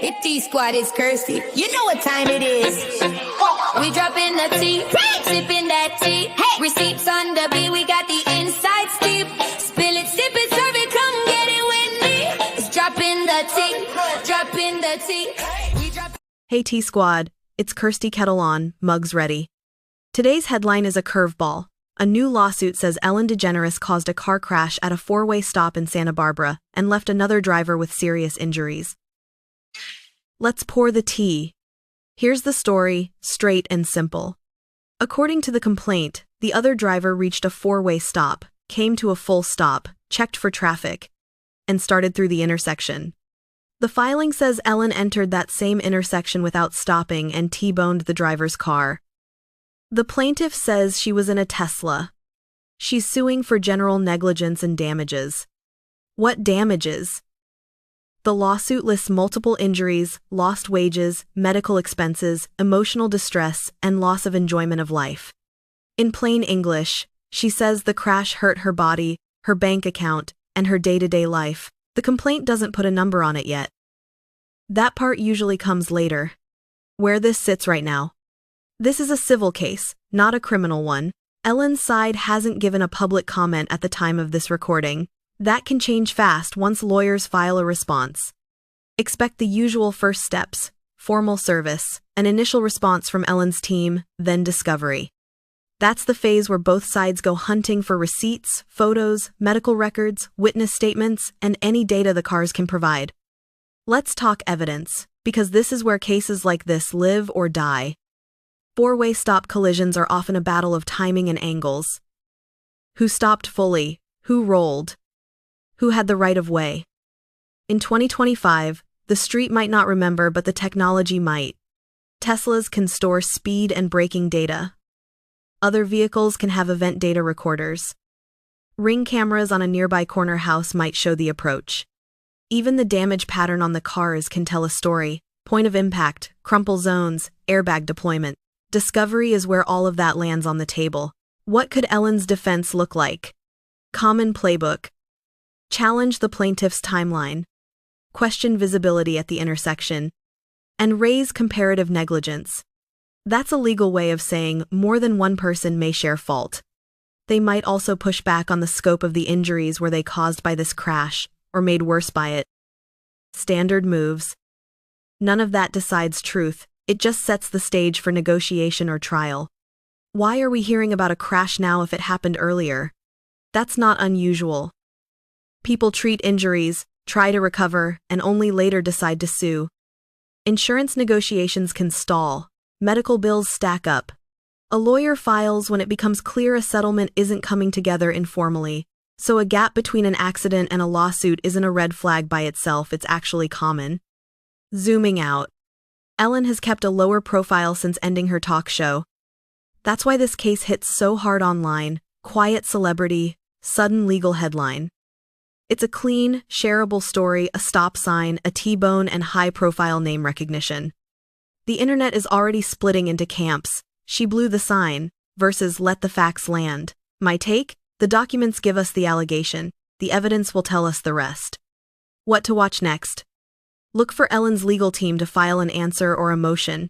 Hey, T Squad, it's Kirsty. You know what time it is. We dropping the tea, sipping that tea. Hey, receipts on the beat, we got the inside steep. Spill it, sip it, serve it, come get it with me. It's dropping the tea. We drop. Hey T Squad, it's Kirsty kettle on, mugs ready. Today's headline is a curveball. A new lawsuit says Ellen DeGeneres caused a car crash at a four-way stop in Santa Barbara and left another driver with serious injuries. Let's pour the tea. Here's the story, straight and simple. According to the complaint, the other driver reached a four-way stop, came to a full stop, checked for traffic, and started through the intersection. The filing says Ellen entered that same intersection without stopping and T-boned the driver's car. The plaintiff says she was in a Tesla. She's suing for general negligence and damages. What damages? The lawsuit lists multiple injuries, lost wages, medical expenses, emotional distress, and loss of enjoyment of life. In plain English, she says the crash hurt her body, her bank account, and her day-to-day life. The complaint doesn't put a number on it yet. That part usually comes later. Where this sits right now. This is a civil case, not a criminal one. Ellen's side hasn't given a public comment at the time of this recording. That can change fast once lawyers file a response. Expect the usual first steps: formal service, an initial response from Ellen's team, then discovery. That's the phase where both sides go hunting for receipts, photos, medical records, witness statements, and any data the cars can provide. Let's talk evidence, because this is where cases like this live or die. Four-way stop collisions are often a battle of timing and angles. Who stopped fully? Who rolled? Who had the right of way? In 2025, the street might not remember, but the technology might. Teslas can store speed and braking data. Other vehicles can have event data recorders. Ring cameras on a nearby corner house might show the approach. Even the damage pattern on the cars can tell a story: point of impact, crumple zones, airbag deployment. Discovery is where all of that lands on the table. What could Ellen's defense look like? Common playbook. Challenge the plaintiff's timeline. Question visibility at the intersection. And raise comparative negligence. That's a legal way of saying more than one person may share fault. They might also push back on the scope of the injuries were they caused by this crash, or made worse by it. Standard moves. None of that decides truth. It just sets the stage for negotiation or trial. Why are we hearing about a crash now if it happened earlier? That's not unusual. People treat injuries, try to recover, and only later decide to sue. Insurance negotiations can stall. Medical bills stack up. A lawyer files when it becomes clear a settlement isn't coming together informally. So a gap between an accident and a lawsuit isn't a red flag by itself, it's actually common. Zooming out. Ellen has kept a lower profile since ending her talk show. That's why this case hits so hard online: quiet celebrity, sudden legal headline. It's a clean, shareable story, a stop sign, a T-bone, and high-profile name recognition. The internet is already splitting into camps: she blew the sign versus let the facts land. My take? The documents give us the allegation. The evidence will tell us the rest. What to watch next? Look for Ellen's legal team to file an answer or a motion.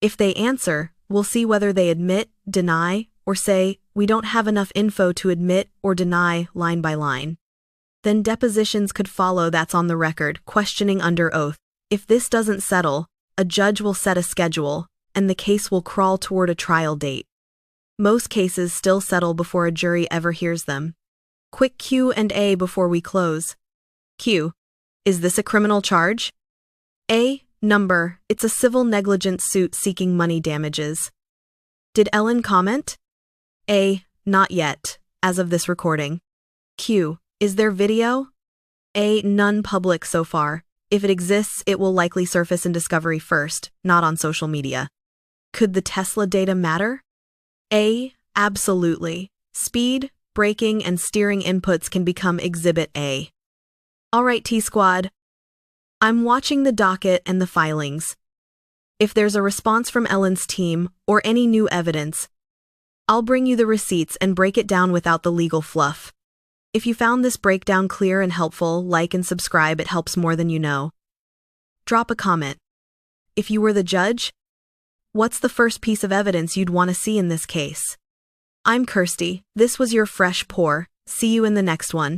If they answer, we'll see whether they admit, deny, or say, we don't have enough info to admit or deny line by line. Then depositions could follow, that's on the record, questioning under oath. If this doesn't settle, a judge will set a schedule, and the case will crawl toward a trial date. Most cases still settle before a jury ever hears them. Quick Q&A before we close. Q. Is this a criminal charge? A. Number. It's a civil negligence suit seeking money damages. Did Ellen comment? A. Not yet, as of this recording. Q. Is there video? A. None public so far. If it exists, it will likely surface in discovery first, not on social media. Could the Tesla data matter? A. Absolutely. Speed, braking, and steering inputs can become Exhibit A. All right, T-Squad. I'm watching the docket and the filings. If there's a response from Ellen's team or any new evidence, I'll bring you the receipts and break it down without the legal fluff. If you found this breakdown clear and helpful, like and subscribe, it helps more than you know. Drop a comment. If you were the judge, what's the first piece of evidence you'd want to see in this case? I'm Kirsty. This was your fresh pour. See you in the next one.